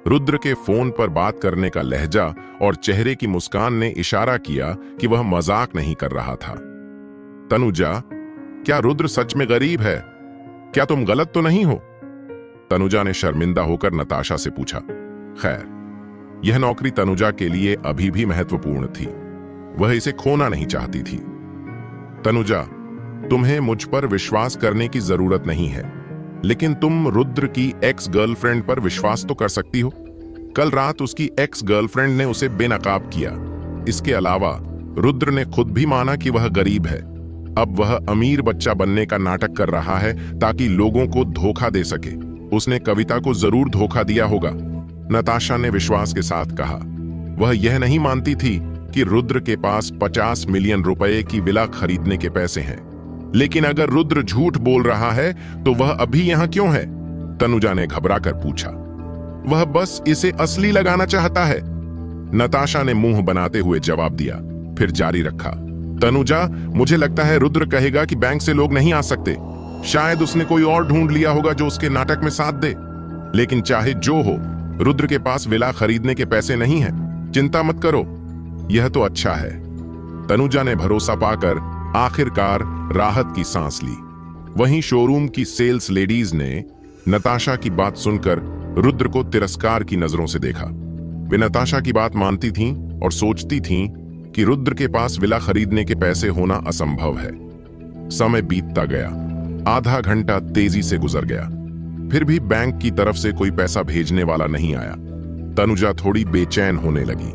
रुद्र के फोन पर बात करने का लहजा और चेहरे की मुस्कान ने इशारा किया कि वह मजाक नहीं कर रहा था। तनुजा, क्या रुद्र सच में गरीब है? क्या तुम गलत तो नहीं हो? तनुजा ने शर्मिंदा होकर नताशा से पूछा। खैर, यह नौकरी तनुजा के लिए अभी भी महत्वपूर्ण थी। वह इसे खोना नहीं चाहती थी। तनुजा, तुम्हें मुझ पर विश्वास करने की जरूरत नहीं है, लेकिन तुम रुद्र की एक्स गर्लफ्रेंड पर विश्वास तो कर सकती हो। कल रात उसकी एक्स गर्लफ्रेंड ने उसे बेनकाब किया। इसके अलावा रुद्र ने खुद भी माना कि वह गरीब है। अब वह अमीर बच्चा बनने का नाटक कर रहा है ताकि लोगों को धोखा दे सके। उसने कविता को जरूर धोखा दिया होगा, नताशा ने विश्वास के साथ कहा। वह यह नहीं मानती थी कि रुद्र के पास 50 मिलियन रुपए की विला खरीदने के पैसे हैं। लेकिन अगर रुद्र झूठ बोल रहा है तो वह अभी यहां क्यों है? तनुजा ने घबराकर पूछा। वह बस इसे असली लगाना चाहता है, नताशा ने मुंह बनाते हुए जवाब दिया। फिर जारी रखा। तनुजा, मुझे लगता है रुद्र कहेगा कि बैंक से लोग नहीं आ सकते। शायद उसने कोई और ढूंढ लिया होगा जो उसके नाटक में साथ दे। लेकिन चाहे जो हो, रुद्र के पास विला खरीदने के पैसे नहीं हैं। चिंता मत करो, यह तो अच्छा है। तनुजा ने भरोसा पाकर आखिरकार राहत की सांस ली। वहीं शोरूम की सेल्स लेडीज ने नताशा की बात सुनकर रुद्र को तिरस्कार की नजरों से देखा। वे नताशा की बात मानती थीं और सोचती थीं कि रुद्र के पास विला खरीदने के पैसे होना असंभव है। समय बीतता गया। आधा घंटा तेजी से गुजर गया। फिर भी बैंक की तरफ से कोई पैसा भेजने वाला नहीं आया। तनुजा थोड़ी बेचैन होने लगी।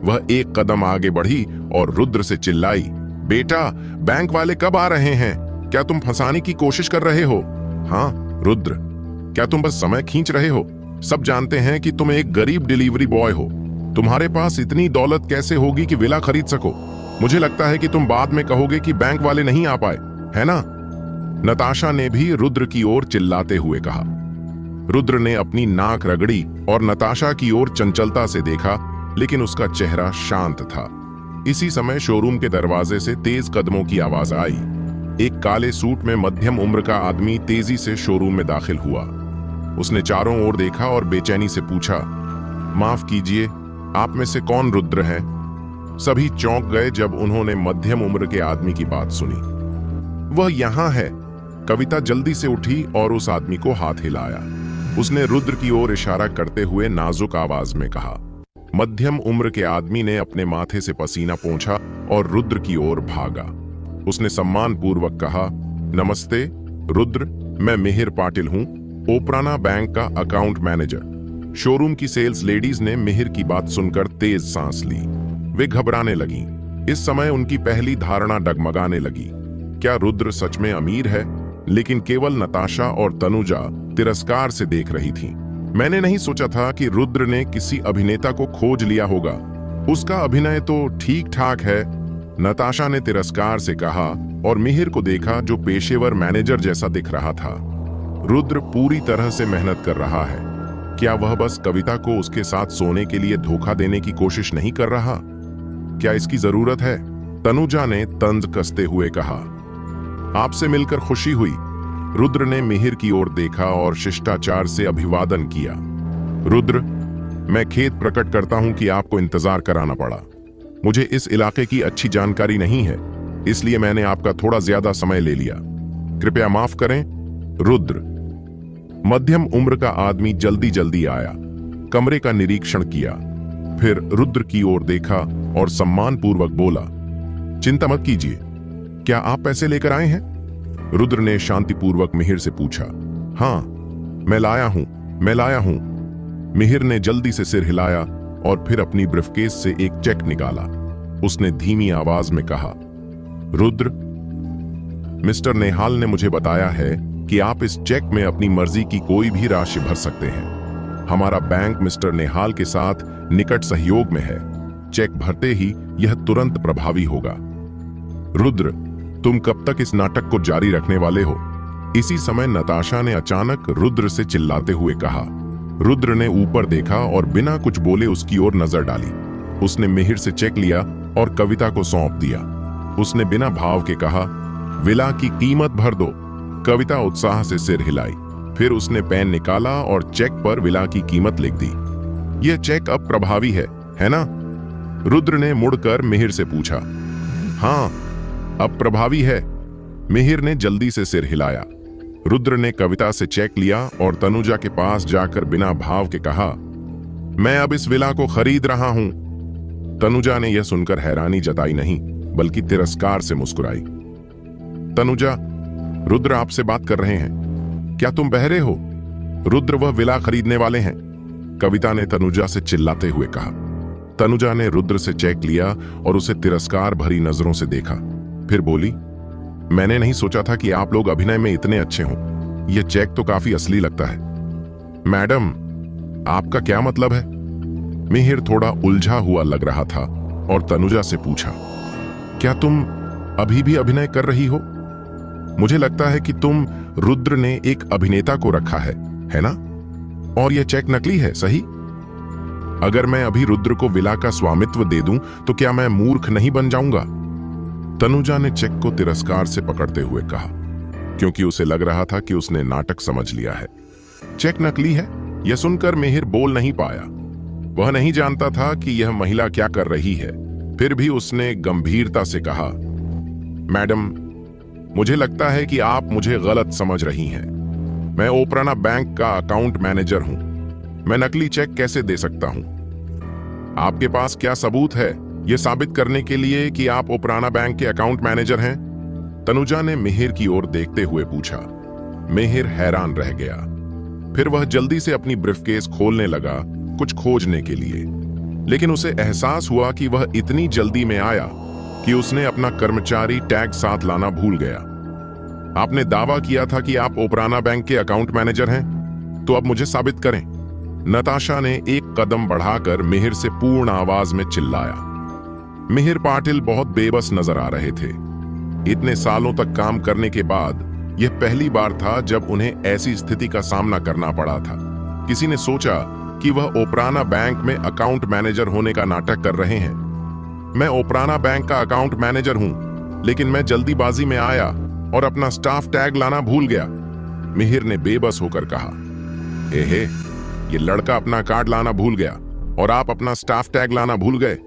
वह एक कदम आगे बढ़ी और रुद्र से चिल्लाई, बेटा, बैंक वाले कब आ रहे हैं? क्या तुम फंसाने की कोशिश कर रहे हो? हाँ रुद्र, क्या तुम बस समय खींच रहे हो? सब जानते हैं कि तुम एक गरीब डिलीवरी बॉय हो। तुम्हारे पास इतनी दौलत कैसे होगी कि विला खरीद सको? मुझे लगता है कि तुम बाद में कहोगे कि बैंक वाले नहीं आ पाए, है ना? नताशा ने भी रुद्र की ओर चिल्लाते हुए कहा। रुद्र ने अपनी नाक रगड़ी और नताशा की ओर चंचलता से देखा, लेकिन उसका चेहरा शांत था। इसी समय शोरूम के दरवाजे से तेज कदमों की आवाज आई। एक काले सूट में मध्यम उम्र का आदमी तेजी से शोरूम में दाखिल हुआ। उसने चारों ओर देखा और बेचैनी से पूछा, माफ कीजिए, आप में से कौन रुद्र है? सभी चौंक गए जब उन्होंने मध्यम उम्र के आदमी की बात सुनी। वह यहां है। कविता जल्दी से उठी और उस आदमी को हाथ हिलाया। उसने रुद्र की ओर इशारा करते हुए नाजुक आवाज में कहा। मध्यम उम्र के आदमी ने अपने माथे से पसीना पोंछा और रुद्र की ओर भागा। उसने सम्मानपूर्वक कहा, नमस्ते रुद्र, मैं मिहिर पाटिल हूं, ओपराना बैंक का अकाउंट मैनेजर। शोरूम की सेल्स लेडीज ने मिहिर की बात सुनकर तेज सांस ली। वे घबराने लगीं। इस समय उनकी पहली धारणा डगमगाने लगी। क्या रुद्र सच में अमीर है? लेकिन केवल नताशा और तनुजा तिरस्कार से देख रही थीं। मैंने नहीं सोचा था कि रुद्र ने किसी अभिनेता को खोज लिया होगा। उसका अभिनय तो ठीक ठाक है, नताशा ने तिरस्कार से कहा और मिहिर को देखा जो पेशेवर मैनेजर जैसा दिख रहा था। रुद्र पूरी तरह से मेहनत कर रहा है। क्या वह बस कविता को उसके साथ सोने के लिए धोखा देने की कोशिश नहीं कर रहा? क्या इसकी जरूरत है? तनुजा ने तंज कसते हुए कहा। आपसे मिलकर खुशी हुई। रुद्र ने मिहिर की ओर देखा और शिष्टाचार से अभिवादन किया। रुद्र, मैं खेद प्रकट करता हूं कि आपको इंतजार कराना पड़ा। मुझे इस इलाके की अच्छी जानकारी नहीं है, इसलिए मैंने आपका थोड़ा ज्यादा समय ले लिया। कृपया माफ करें। रुद्र, मध्यम उम्र का आदमी जल्दी जल्दी आया, कमरे का निरीक्षण किया, फिर रुद्र की ओर देखा और सम्मानपूर्वक बोला, चिंता मत कीजिए, क्या आप पैसे लेकर आए हैं? रुद्र ने शांतिपूर्वक मिहिर से पूछा। हाँ, मैं लाया हूं। मिहिर ने जल्दी से सिर हिलाया और फिर अपनी ब्रीफकेस से एक चेक निकाला। उसने धीमी आवाज में कहा, रुद्र, मिस्टर नेहाल ने मुझे बताया है कि आप इस चेक में अपनी मर्जी की कोई भी राशि भर सकते हैं। हमारा बैंक मिस्टर नेहाल के साथ निकट सहयोग में है। चेक भरते ही यह तुरंत प्रभावी होगा। रुद्र, तुम कब तक इस नाटक को जारी रखने वाले हो? इसी समय नताशा ने अचानक रुद्र से चिल्लाते हुए कहा। रुद्र ने ऊपर देखा और बिना कुछ बोले उसकी ओर नजर डाली। उसने मिहिर से चेक लिया और कविता को सौंप दिया। उसने बिना भाव के कहा, विला की कीमत भर दो। कविता उत्साह से सिर हिलाई। फिर उसने पेन निकाला और चेक पर विला की कीमत लिख दी। यह चेक अब प्रभावी है ना? रुद्र ने मुड़कर मिहिर से पूछा। हाँ, अब प्रभावी है। मिहिर ने जल्दी से सिर हिलाया। रुद्र ने कविता से चेक लिया और तनुजा के पास जाकर बिना भाव के कहा, मैं अब इस विला को खरीद रहा हूं। तनुजा ने यह सुनकर हैरानी जताई नहीं, बल्कि तिरस्कार से मुस्कुराई। तनुजा, रुद्र आपसे बात कर रहे हैं। क्या तुम बहरे हो? रुद्र वह विला खरीदने वाले हैं, कविता ने तनुजा से चिल्लाते हुए कहा। तनुजा ने रुद्र से चेक लिया और उसे तिरस्कार भरी नजरों से देखा। फिर बोली, मैंने नहीं सोचा था कि आप लोग अभिनय में इतने अच्छे हों। यह चेक तो काफी असली लगता है। मैडम, आपका क्या मतलब है? मिहिर थोड़ा उलझा हुआ लग रहा था और तनुजा से पूछा, क्या तुम अभी भी अभिनय कर रही हो? मुझे लगता है कि तुम रुद्र ने एक अभिनेता को रखा है ना? और यह चेक नकली है, सही? अगर मैं अभी रुद्र को विला का स्वामित्व दे दूं तो क्या मैं मूर्ख नहीं बन जाऊंगा? तनुजा ने चेक को तिरस्कार से पकड़ते हुए कहा, क्योंकि उसे लग रहा था कि उसने नाटक समझ लिया है। चेक नकली है, यह सुनकर मिहिर बोल नहीं पाया। वह नहीं जानता था कि यह महिला क्या कर रही है। फिर भी उसने गंभीरता से कहा, मैडम, मुझे लगता है कि आप मुझे गलत समझ रही हैं। मैं ओपराना बैंक का अकाउंट मैनेजर हूं। मैं नकली चेक कैसे दे सकता हूं? आपके पास क्या सबूत है यह साबित करने के लिए कि आप ओपराना बैंक के अकाउंट मैनेजर हैं? तनुजा ने मिहिर की ओर देखते हुए पूछा। मिहिर हैरान रह गया। फिर वह जल्दी से अपनी ब्रीफकेस खोलने लगा, कुछ खोजने के लिए। लेकिन उसे एहसास हुआ कि वह इतनी जल्दी में आया कि उसने अपना कर्मचारी टैग साथ लाना भूल गया। आपने दावा किया था कि आप ओपराना बैंक के अकाउंट मैनेजर हैं, तो अब मुझे साबित करें। नताशा ने एक कदम बढ़ाकर मिहिर से पूर्ण आवाज में चिल्लाया। मिहिर पाटिल बहुत बेबस नजर आ रहे थे। इतने सालों तक काम करने के बाद यह पहली बार था जब उन्हें ऐसी स्थिति का सामना करना पड़ा था। किसी ने सोचा कि वह ओपराना बैंक में अकाउंट मैनेजर होने का नाटक कर रहे हैं। मैं ओपराना बैंक का अकाउंट मैनेजर हूं, लेकिन मैं जल्दीबाजी में आया और अपना स्टाफ टैग लाना भूल गया, मिहिर ने बेबस होकर कहा। हे, ये लड़का अपना कार्ड लाना भूल गया और आप अपना स्टाफ टैग लाना भूल गए।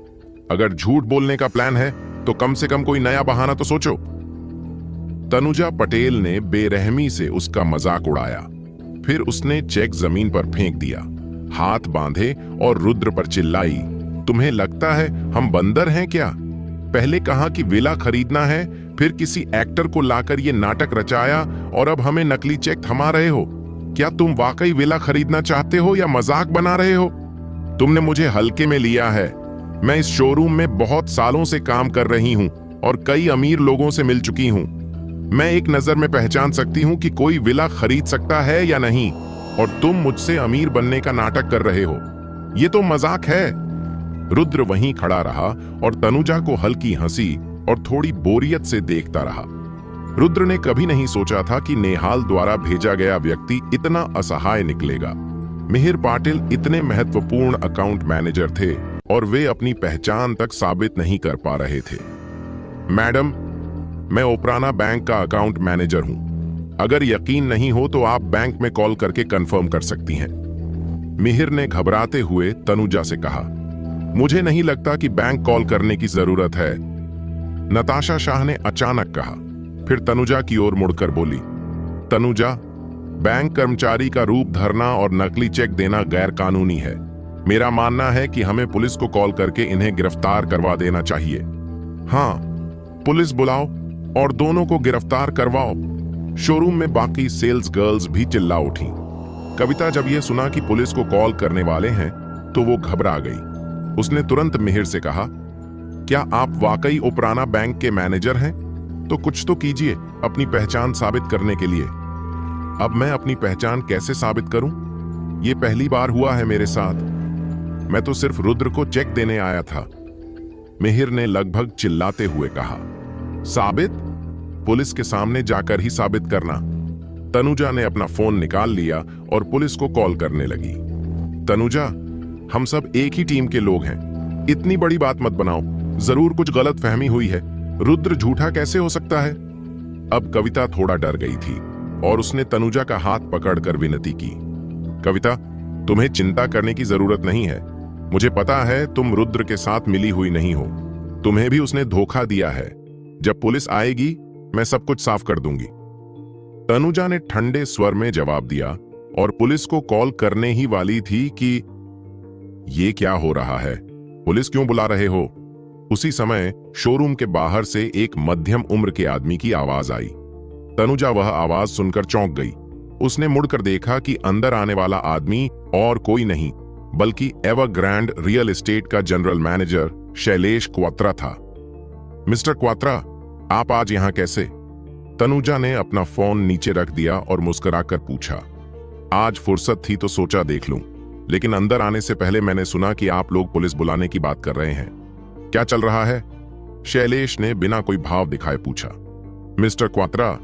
अगर झूठ बोलने का प्लान है तो कम से कम कोई नया बहाना तो सोचो। तनुजा पटेल ने बेरहमी से उसका मजाक उड़ाया। फिर उसने चेक जमीन पर फेंक दिया, हाथ बांधे और रुद्र पर चिल्लाई, तुम्हें लगता है हम बंदर हैं क्या? पहले कहा कि विला खरीदना है, फिर किसी एक्टर को लाकर ये नाटक रचाया और अब हमें नकली चेक थमा रहे हो। क्या तुम वाकई विला खरीदना चाहते हो या मजाक बना रहे हो? तुमने मुझे हल्के में लिया है। मैं इस शोरूम में बहुत सालों से काम कर रही हूं और कई अमीर लोगों से मिल चुकी हूं। मैं एक नजर में पहचान सकती हूं कि कोई विला खरीद सकता है या नहीं, और तुम मुझसे अमीर बनने का नाटक कर रहे हो। ये तो मजाक है। रुद्र वहीं खड़ा रहा और तनुजा को हल्की हंसी और थोड़ी बोरियत से देखता रहा। रुद्र ने कभी नहीं सोचा था कि नेहाल द्वारा भेजा गया व्यक्ति इतना असहाय निकलेगा। मिहिर पाटिल इतने महत्वपूर्ण अकाउंट मैनेजर थे और वे अपनी पहचान तक साबित नहीं कर पा रहे थे। मैडम, मैं ओपराना बैंक का अकाउंट मैनेजर हूं। अगर यकीन नहीं हो तो आप बैंक में कॉल करके कंफर्म कर सकती हैं। मिहिर ने घबराते हुए तनुजा से कहा, मुझे नहीं लगता कि बैंक कॉल करने की जरूरत है, नताशा शाह ने अचानक कहा। फिर तनुजा की ओर मुड़कर बोली, तनुजा, बैंक कर्मचारी का रूप धरना और नकली चेक देना गैर कानूनी है। मेरा मानना है कि हमें पुलिस को कॉल करके इन्हें गिरफ्तार करवा देना चाहिए। हाँ, पुलिस बुलाओ और दोनों को गिरफ्तार करवाओ। शोरूम में बाकी सेल्स गर्ल्स भी चिल्ला उठी। कविता जब यह सुना कि पुलिस को कॉल करने वाले हैं तो वो घबरा गई। उसने तुरंत मिहिर से कहा, क्या आप वाकई ओपराना बैंक के मैनेजर हैं? तो कुछ तो कीजिए अपनी पहचान साबित करने के लिए। अब मैं अपनी पहचान कैसे साबित करूं? ये पहली बार हुआ है मेरे साथ। मैं तो सिर्फ रुद्र को चेक देने आया था, मिहिर ने लगभग चिल्लाते हुए कहा। साबित? पुलिस के सामने जाकर ही साबित करना। तनुजा ने अपना फोन निकाल लिया और पुलिस को कॉल करने लगी। तनुजा, हम सब एक ही टीम के लोग हैं, इतनी बड़ी बात मत बनाओ। जरूर कुछ गलत फहमी हुई है। रुद्र झूठा कैसे हो सकता है? अब कविता थोड़ा डर गई थी और उसने तनुजा का हाथ पकड़कर विनती की, कविता, तुम्हें चिंता करने की जरूरत नहीं है। मुझे पता है तुम रुद्र के साथ मिली हुई नहीं हो। तुम्हें भी उसने धोखा दिया है। जब पुलिस आएगी मैं सब कुछ साफ कर दूंगी। तनुजा ने ठंडे स्वर में जवाब दिया और पुलिस को कॉल करने ही वाली थी कि ये क्या हो रहा है, पुलिस क्यों बुला रहे हो? उसी समय शोरूम के बाहर से एक मध्यम उम्र के आदमी की आवाज आई। तनुजा वह आवाज सुनकर चौंक गई। उसने मुड़कर देखा कि अंदर आने वाला आदमी और कोई नहीं बल्कि एवरग्रैंड रियल एस्टेट का जनरल मैनेजर शैलेश क्वात्रा था। मिस्टर क्वात्रा, आप आज यहां कैसे? तनुजा ने अपना फोन नीचे रख दिया और मुस्कुराकर पूछा। आज फुर्सत थी तो सोचा देख लूं, लेकिन अंदर आने से पहले मैंने सुना कि आप लोग पुलिस बुलाने की बात कर रहे हैं। क्या चल रहा है? शैलेश ने बिना कोई भाव दिखाए पूछा। मिस्टर क्वात्रा,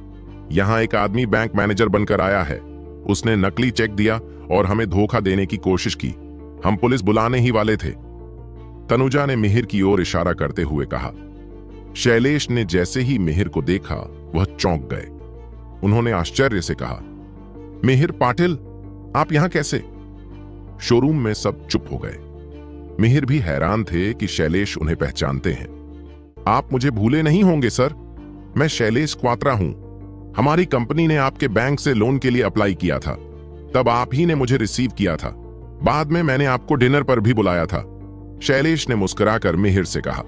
यहां एक आदमी बैंक मैनेजर बनकर आया है। उसने नकली चेक दिया और हमें धोखा देने की कोशिश की। हम पुलिस बुलाने ही वाले थे। तनुजा ने मिहिर की ओर इशारा करते हुए कहा। शैलेश ने जैसे ही मिहिर को देखा वह चौंक गए। उन्होंने आश्चर्य से कहा, मिहिर पाटिल, आप यहां कैसे? शोरूम में सब चुप हो गए। मिहिर भी हैरान थे कि शैलेश उन्हें पहचानते हैं। आप मुझे भूले नहीं होंगे सर, मैं शैलेश क्वात्रा हूं। हमारी कंपनी ने आपके बैंक से लोन के लिए अप्लाई किया था, तब आप ही ने मुझे रिसीव किया था। बाद में मैंने आपको डिनर पर भी बुलाया था। शैलेश ने मुस्कुराकर मिहिर से कहा।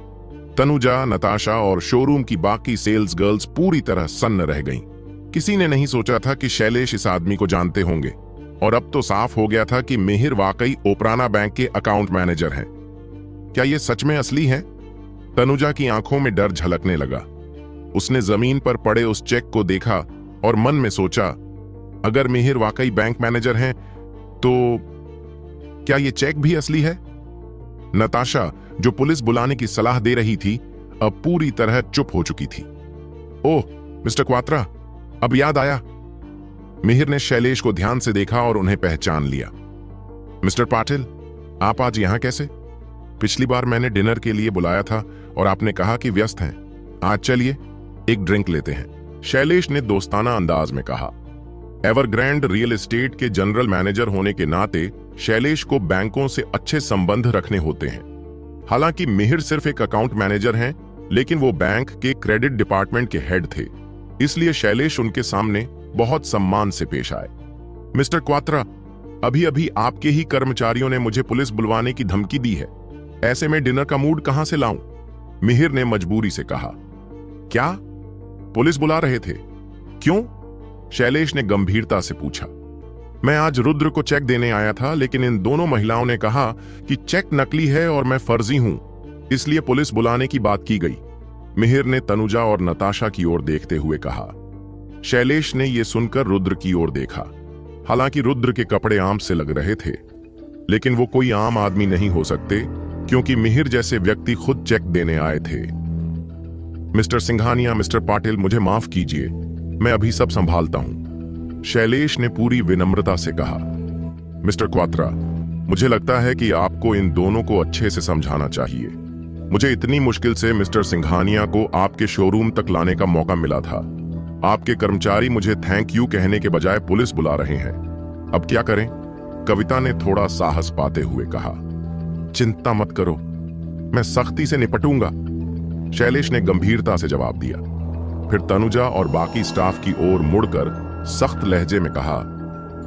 तनुजा, नताशा और शोरूम की बाकी सेल्स गर्ल्स पूरी तरह सन्न रह गईं। किसी ने नहीं सोचा था कि शैलेश इस आदमी को जानते होंगे, और अब तो साफ हो गया था कि मिहिर वाकई ओपराना बैंक के अकाउंट मैनेजर हैं। क्या ये सच में असली है? तनुजा की आंखों में डर झलकने लगा। उसने जमीन पर पड़े उस चेक को देखा और मन में सोचा, अगर मिहिर वाकई बैंक मैनेजर हैं तो क्या ये चेक भी असली है? नताशा, जो पुलिस बुलाने की सलाह दे रही थी, अब पूरी तरह चुप हो चुकी थी। ओह मिस्टर क्वात्रा, अब याद आया। मिहिर ने शैलेश को ध्यान से देखा और उन्हें पहचान लिया। मिस्टर पाटिल, आप आज यहां कैसे? पिछली बार मैंने डिनर के लिए बुलाया था और आपने कहा कि व्यस्त हैं। आज चलिए एक ड्रिंक लेते हैं, शैलेश ने दोस्ताना अंदाज में कहा। एवरग्रैंड रियल एस्टेट के जनरल मैनेजर होने के नाते शैलेश को बैंकों से अच्छे संबंध रखने होते हैं। हालांकि मिहिर सिर्फ एक अकाउंट मैनेजर हैं, लेकिन वो बैंक के क्रेडिट डिपार्टमेंट के हेड थे, इसलिए शैलेश उनके सामने बहुत सम्मान से पेश आए। मिस्टर क्वात्रा, अभी अभी आपके ही कर्मचारियों ने मुझे पुलिस बुलवाने की धमकी दी है। ऐसे में डिनर का मूड कहां से लाऊं? मिहिर ने मजबूरी से कहा। क्या पुलिस बुला रहे थे? क्यों? शैलेश ने गंभीरता से पूछा। मैं आज रुद्र को चेक देने आया था, लेकिन इन दोनों महिलाओं ने कहा कि चेक नकली है और मैं फर्जी हूं, इसलिए पुलिस बुलाने की बात की गई। मिहिर ने तनुजा और नताशा की ओर देखते हुए कहा। शैलेश ने यह सुनकर रुद्र की ओर देखा। हालांकि रुद्र के कपड़े आम से लग रहे थे, लेकिन वो कोई आम आदमी नहीं हो सकते, क्योंकि मिहिर जैसे व्यक्ति खुद चेक देने आए थे। मिस्टर सिंघानिया, मिस्टर पाटिल, मुझे माफ कीजिए, मैं अभी सब संभालता हूं, शैलेश ने पूरी विनम्रता से कहा। मिस्टर क्वात्रा, मुझे लगता है कि आपको इन दोनों को अच्छे से समझाना चाहिए। मुझे इतनी मुश्किल से मिस्टर सिंघानिया को आपके शोरूम तक लाने का मौका मिला था। आपके कर्मचारी मुझे थैंक यू कहने के बजाय पुलिस बुला रहे हैं। अब क्या करें? कविता ने थोड़ा साहस पाते हुए कहा। चिंता मत करो, मैं सख्ती से निपटूंगा, शैलेश ने गंभीरता से जवाब दिया। फिर तनुजा और बाकी स्टाफ की ओर मुड़कर सख्त लहजे में कहा,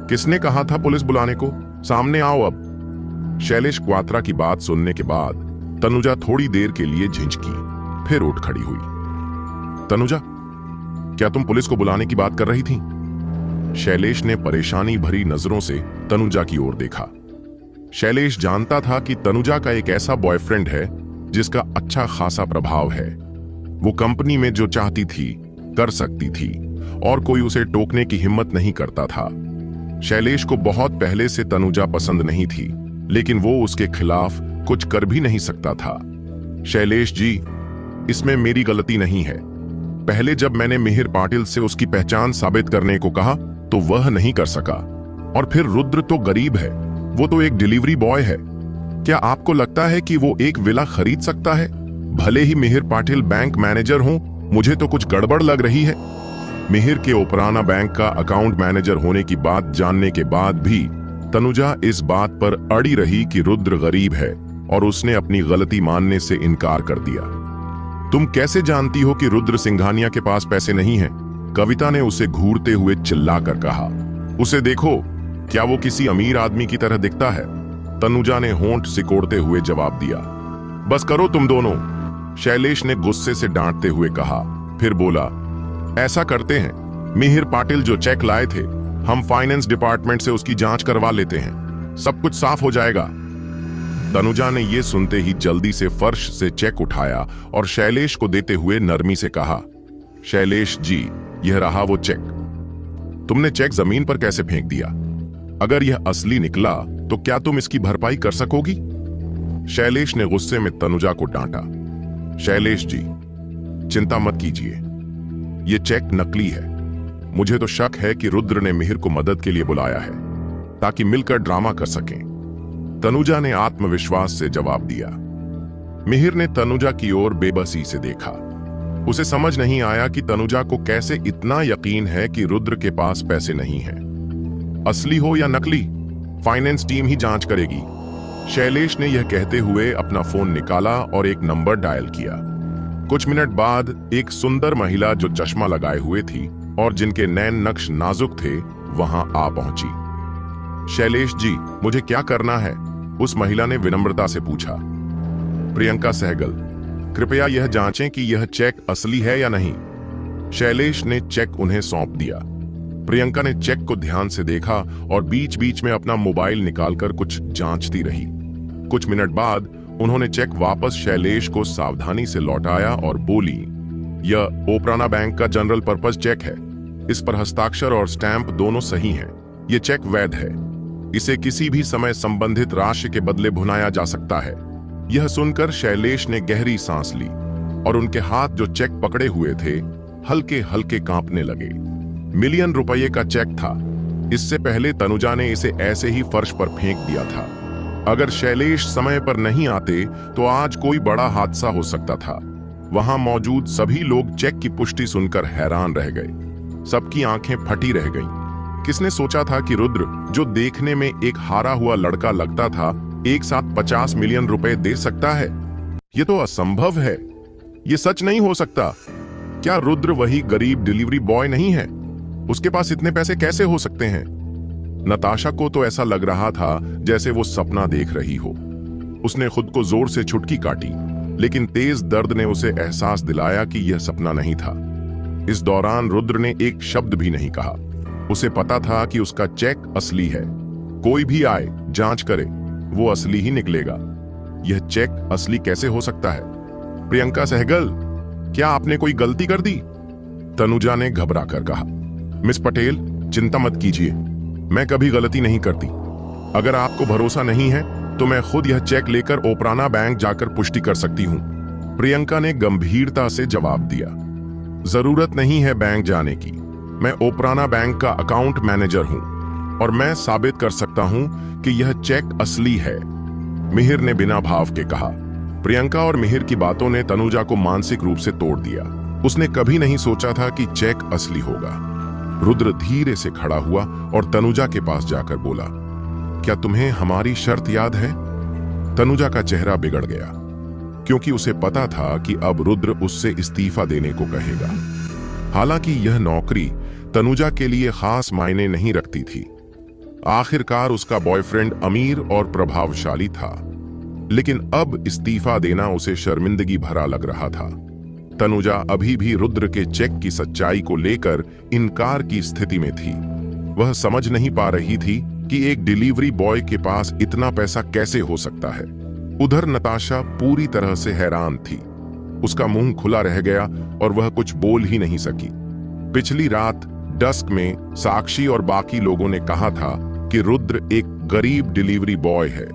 किसने कहा था पुलिस बुलाने को? सामने आओ अब। शैलेश क्वात्रा की बात सुनने के बाद तनुजा थोड़ी देर के लिए झिझकी, फिर उठ खड़ी हुई। तनुजा, क्या तुम पुलिस को बुलाने की बात कर रही थी? शैलेश ने परेशानी भरी नजरों से तनुजा की ओर देखा। शैलेश जानता था कि तनुजा का एक ऐसा बॉयफ्रेंड है जिसका अच्छा खासा प्रभाव है। वो कंपनी में जो चाहती थी कर सकती थी और कोई उसे टोकने की हिम्मत नहीं करता था। शैलेश को बहुत पहले से तनुजा पसंद नहीं थी, लेकिन वो उसके खिलाफ कुछ कर भी नहीं सकता था। शैलेश जी, इसमें मेरी गलती नहीं है। पहले जब मैंने मिहिर पाटिल से उसकी पहचान साबित करने को कहा तो वह नहीं कर सका, और फिर रुद्र तो गरीब है, वो तो एक डिलीवरी बॉय है। क्या आपको लगता है कि वो एक विला खरीद सकता है? भले ही मिहिर पाटिल बैंक मैनेजर हों, मुझे तो कुछ गड़बड़ लग रही है। मिहिर के ओपराना बैंक का अकाउंट मैनेजर होने की बात जानने के बाद भी तनुजा इस बात पर अड़ी रही कि रुद्र गरीब है और उसने अपनी गलती मानने से इनकार कर दिया। तुम कैसे जानती हो कि रुद्र सिंघानिया के पास पैसे नहीं हैं? कविता ने उसे घूरते हुए चिल्लाकर कहा। उसे देखो, क्या वो किसी अमीर आदमी की तरह दिखता है? तनुजा ने होंठ सिकोड़ते हुए जवाब दिया। बस करो तुम दोनों, शैलेश ने गुस्से से डांटते हुए कहा। फिर बोला, ऐसा करते हैं, मिहिर पाटिल जो चेक लाए थे, हम फाइनेंस डिपार्टमेंट से उसकी जांच करवा लेते हैं, सब कुछ साफ हो जाएगा। तनुजा ने यह सुनते ही जल्दी से फर्श से चेक उठाया और शैलेश को देते हुए नरमी से कहा, शैलेश जी, यह रहा वो चेक। तुमने चेक जमीन पर कैसे फेंक दिया? अगर यह असली निकला तो क्या तुम इसकी भरपाई कर सकोगी? शैलेश ने गुस्से में तनुजा को डांटा। शैलेश जी, चिंता मत कीजिए, यह चेक नकली है। मुझे तो शक है कि रुद्र ने मिहिर को मदद के लिए बुलाया है ताकि मिलकर ड्रामा कर सकें। तनुजा ने आत्मविश्वास से जवाब दिया। मिहिर ने तनुजा की ओर बेबसी से देखा। उसे समझ नहीं आया कि तनुजा को कैसे इतना यकीन है कि रुद्र के पास पैसे नहीं हैं। असली हो या नकली, फाइनेंस टीम ही जांच करेगी। शैलेश ने यह कहते हुए अपना फोन निकाला और एक नंबर डायल किया। कुछ मिनट बाद एक सुंदर महिला जो चश्मा लगाए हुए थी और जिनके नैन नक्श नाजुक थे, वहां आ पहुंची। शैलेश जी, मुझे क्या करना है? उस महिला ने विनम्रता से पूछा। प्रियंका सहगल, कृपया यह जांचें कि यह चेक असली है या नहीं। शैलेश ने चेक उन्हें सौंप दिया। प्रियंका ने चेक को ध्यान से देखा और बीच बीच में अपना मोबाइल निकालकर कुछ जांचती रही। कुछ मिनट बाद उन्होंने चेक वापस शैलेश को सावधानी से लौटाया और बोली, यह ओपराना बैंक का जनरल पर्पस चेक है। इस पर हस्ताक्षर और स्टैंप दोनों सही हैं। यह चेक वैध है। इसे किसी भी समय संबंधित राशि के बदले भुनाया जा सकता है। यह सुनकर शैलेश ने गहरी सांस ली और उनके हाथ जो चेक पकड़े हुए थे, हल्के हल्के कांपने लगे। मिलियन रुपये का चेक था। इससे पहले तनुजा ने इसे ऐसे ही फर्श पर फेंक दिया था। अगर शैलेश समय पर नहीं आते तो आज कोई बड़ा हादसा हो सकता था। वहां मौजूद सभी लोग चेक की पुष्टि सुनकर हैरान रह गए। सबकी आंखें फटी रह गईं। किसने सोचा था कि रुद्र, जो देखने में एक हारा हुआ लड़का लगता था, एक साथ 50 मिलियन रुपए दे सकता है? यह तो असंभव है। यह सच नहीं हो सकता। क्या रुद्र वही गरीब डिलीवरी बॉय नहीं है? उसके पास इतने पैसे कैसे हो सकते हैं? नताशा को तो ऐसा लग रहा था जैसे वो सपना देख रही हो। उसने खुद को जोर से छुटकी काटी, लेकिन तेज दर्द ने उसे एहसास दिलाया कि यह सपना नहीं था। इस दौरान रुद्र ने एक शब्द भी नहीं कहा। उसे पता था कि उसका चेक असली है। कोई भी आए, जांच करे, वो असली ही निकलेगा। यह चेक असली कैसे हो सकता है? प्रियंका सहगल, क्या आपने कोई गलती कर दी? तनुजा ने घबरा कर कहा। मिस पटेल, चिंता मत कीजिए, मैं कभी गलती नहीं करती। अगर आपको भरोसा नहीं है तो मैं खुद यह चेक लेकर ओपराना बैंक जाकर पुष्टि कर सकती हूं। प्रियंका ने गंभीरता से जवाब दिया। जरूरत नहीं है बैंक जाने की। मैं ओपराना बैंक का अकाउंट मैनेजर हूं और मैं साबित कर सकता हूं कि यह चेक असली है, मिहिर ने बिना भाव के कहा। प्रियंका और मिहिर की बातों ने तनुजा को मानसिक रूप से तोड़ दिया। उसने कभी नहीं सोचा था कि चेक असली होगा। रुद्र धीरे से खड़ा हुआ और तनुजा के पास जाकर बोला, क्या तुम्हें हमारी शर्त याद है? तनुजा का चेहरा बिगड़ गया, क्योंकि उसे पता था कि अब रुद्र उससे इस्तीफा देने को कहेगा। हालांकि यह नौकरी तनुजा के लिए खास मायने नहीं रखती थी। आखिरकार उसका बॉयफ्रेंड अमीर और प्रभावशाली था, लेकिन अब इस्तीफा देना उसे शर्मिंदगी भरा लग रहा था। तनुजा अभी भी रुद्र के चेक की सच्चाई को लेकर इनकार की स्थिति में थी। वह समझ नहीं पा रही थी कि एक डिलीवरी बॉय के पास इतना पैसा कैसे हो सकता है। उधर नताशा पूरी तरह से हैरान थी। उसका मुंह खुला रह गया और वह कुछ बोल ही नहीं सकी। पिछली रात डस्क में साक्षी और बाकी लोगों ने कहा था कि रुद्र एक गरीब डिलीवरी बॉय है,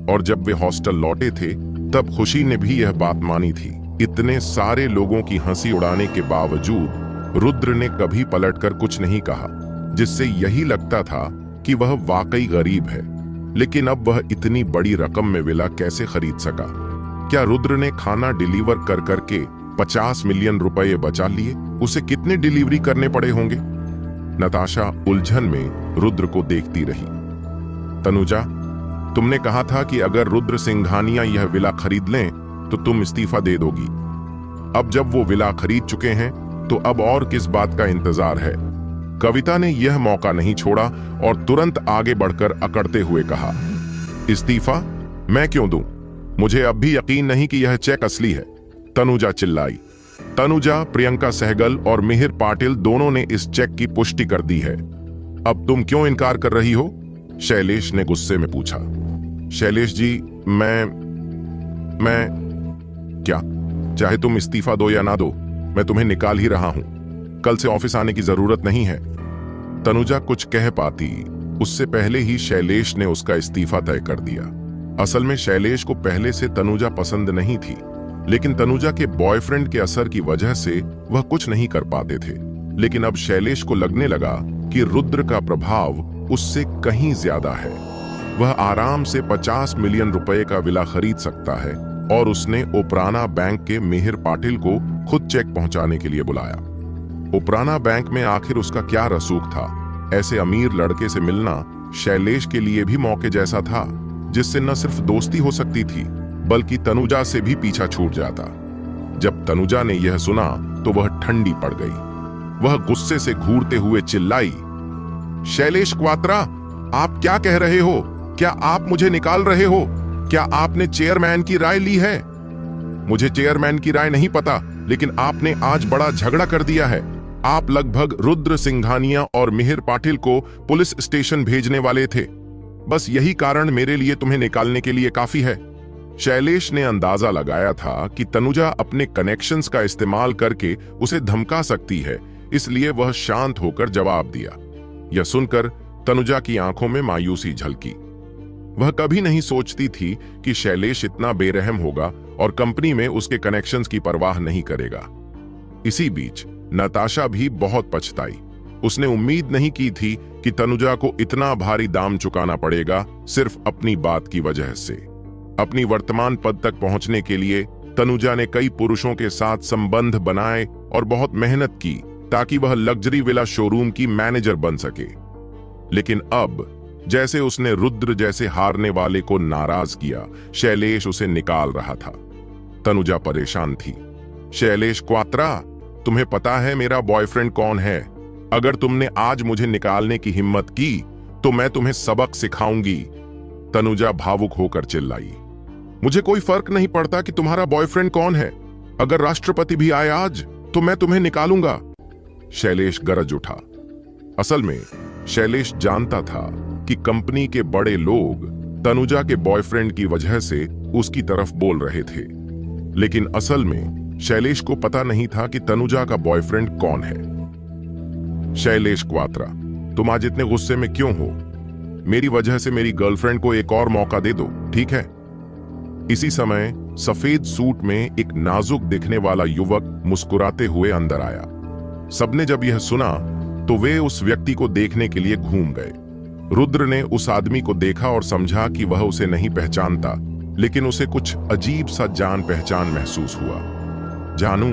और जब वे हॉस्टल लौटे थे तब खुशी ने भी यह बात मानी थी। इतने सारे लोगों की हंसी उड़ाने के बावजूद रुद्र ने कभी पलटकर कुछ नहीं कहा, जिससे यही लगता था कि वह वाकई गरीब है। लेकिन अब वह इतनी बड़ी रकम में विला कैसे खरीद सका? क्या रुद्र ने खाना डिलीवर कर करके 50 मिलियन रुपए बचा लिए? उसे कितने डिलीवरी करने पड़े होंगे? नताशा उलझन में रुद्र को देखती रही। तनुजा, तुमने कहा था कि अगर रुद्र सिंघानिया यह विला खरीद लें तो तुम इस्तीफा दे दोगी। अब जब वो विला खरीद चुके हैं तो अब और किस बात का इंतजार है? कविता ने यह मौका नहीं छोड़ा और तुरंत आगे बढ़कर अकड़ते हुए कहा, इस्तीफा मैं क्यों दूं? मुझे अब भी यकीन नहीं कि यह चेक असली है। तनुजा चिल्लाई। तनुजा, प्रियंका सहगल और मिहिर पाटिल दोनों ने इस चेक की पुष्टि कर दी है। अब तुम क्यों इनकार कर रही हो? शैलेश ने गुस्से में पूछा। शैलेश जी, मैं क्या? चाहे तुम इस्तीफा दो या ना दो, मैं तुम्हें निकाल ही रहा हूं। कल से ऑफिस आने की जरूरत नहीं है। तनुजा कुछ कह पाती उससे पहले ही शैलेश ने उसका इस्तीफा तय कर दिया। असल में शैलेश को पहले से तनुजा पसंद नहीं थी, लेकिन तनुजा के बॉयफ्रेंड के असर की वजह से वह कुछ नहीं कर पाते थे। लेकिन अब शैलेश को लगने लगा कि रुद्र का प्रभाव उससे कहीं ज्यादा है। वह आराम से 50 मिलियन रुपए का विला खरीद सकता है और उसने ओपराना बैंक के मिहिर पाटिल को खुद चेक पहुंचाने के लिए बुलाया। ओपराना बैंक में आखिर उसका क्या रसूख था? ऐसे अमीर लड़के से मिलना शैलेश के लिए भी मौके जैसा था, जिससे न सिर्फ दोस्ती हो सकती थी बल्कि तनुजा से भी पीछा छूट जाता। जब तनुजा ने यह सुना तो वह ठंडी पड़ गई। वह गुस्से से घूरते हुए चिल्लाई, शैलेश क्वात्रा, आप क्या कह रहे हो? क्या आप मुझे निकाल रहे हो? क्या आपने चेयरमैन की राय ली है? मुझे चेयरमैन की राय नहीं पता, लेकिन आपने आज बड़ा झगड़ा कर दिया है। आप लगभग रुद्र सिंघानिया और मिहिर पाटिल को पुलिस स्टेशन भेजने वाले थे। बस यही कारण मेरे लिए तुम्हें निकालने के लिए काफी है। शैलेश ने अंदाजा लगाया था कि तनुजा अपने कनेक्शंस का इस्तेमाल करके उसे धमका सकती है, इसलिए वह शांत होकर जवाब दिया। यह सुनकर तनुजा की आंखों में मायूसी झलकी। वह कभी नहीं सोचती थी कि शैलेश इतना बेरहम होगा और कंपनी में उसके कनेक्शंस की परवाह नहीं करेगा। इसी बीच नताशा भी बहुत पछताई। उसने उम्मीद नहीं की थी कि तनुजा को इतना भारी दाम चुकाना पड़ेगा सिर्फ अपनी बात की वजह से। अपनी वर्तमान पद तक पहुंचने के लिए तनुजा ने कई पुरुषों के साथ संबंध बनाए और बहुत मेहनत की ताकि वह लग्जरी विला शोरूम की मैनेजर बन सके। लेकिन अब जैसे उसने रुद्र जैसे हारने वाले को नाराज किया, शैलेश उसे निकाल रहा था। तनुजा परेशान थी। शैलेश क्वात्रा, तुम्हें पता है मेरा बॉयफ्रेंड कौन है? अगर तुमने आज मुझे निकालने की हिम्मत की तो मैं तुम्हें सबक सिखाऊंगी। तनुजा भावुक होकर चिल्लाई। मुझे कोई फर्क नहीं पड़ता कि तुम्हारा बॉयफ्रेंड कौन है। अगर राष्ट्रपति भी आए आज तो मैं तुम्हें निकालूंगा। शैलेश गरज उठा। असल में शैलेश जानता था कि कंपनी के बड़े लोग तनुजा के बॉयफ्रेंड की वजह से उसकी तरफ बोल रहे थे, लेकिन असल में शैलेश को पता नहीं था कि तनुजा का बॉयफ्रेंड कौन है। शैलेश क्वात्रा, तुम आज इतने गुस्से में क्यों हो? मेरी वजह से मेरी गर्लफ्रेंड को एक और मौका दे दो, ठीक है? इसी समय सफेद सूट में एक नाजुक दिखने वाला युवक मुस्कुराते हुए अंदर आया। सबने जब यह सुना तो वे उस व्यक्ति को देखने के लिए घूम गए। रुद्र ने उस आदमी को देखा और समझा कि वह उसे नहीं पहचानता, लेकिन उसे कुछ अजीब सा जान पहचान महसूस हुआ। जानू,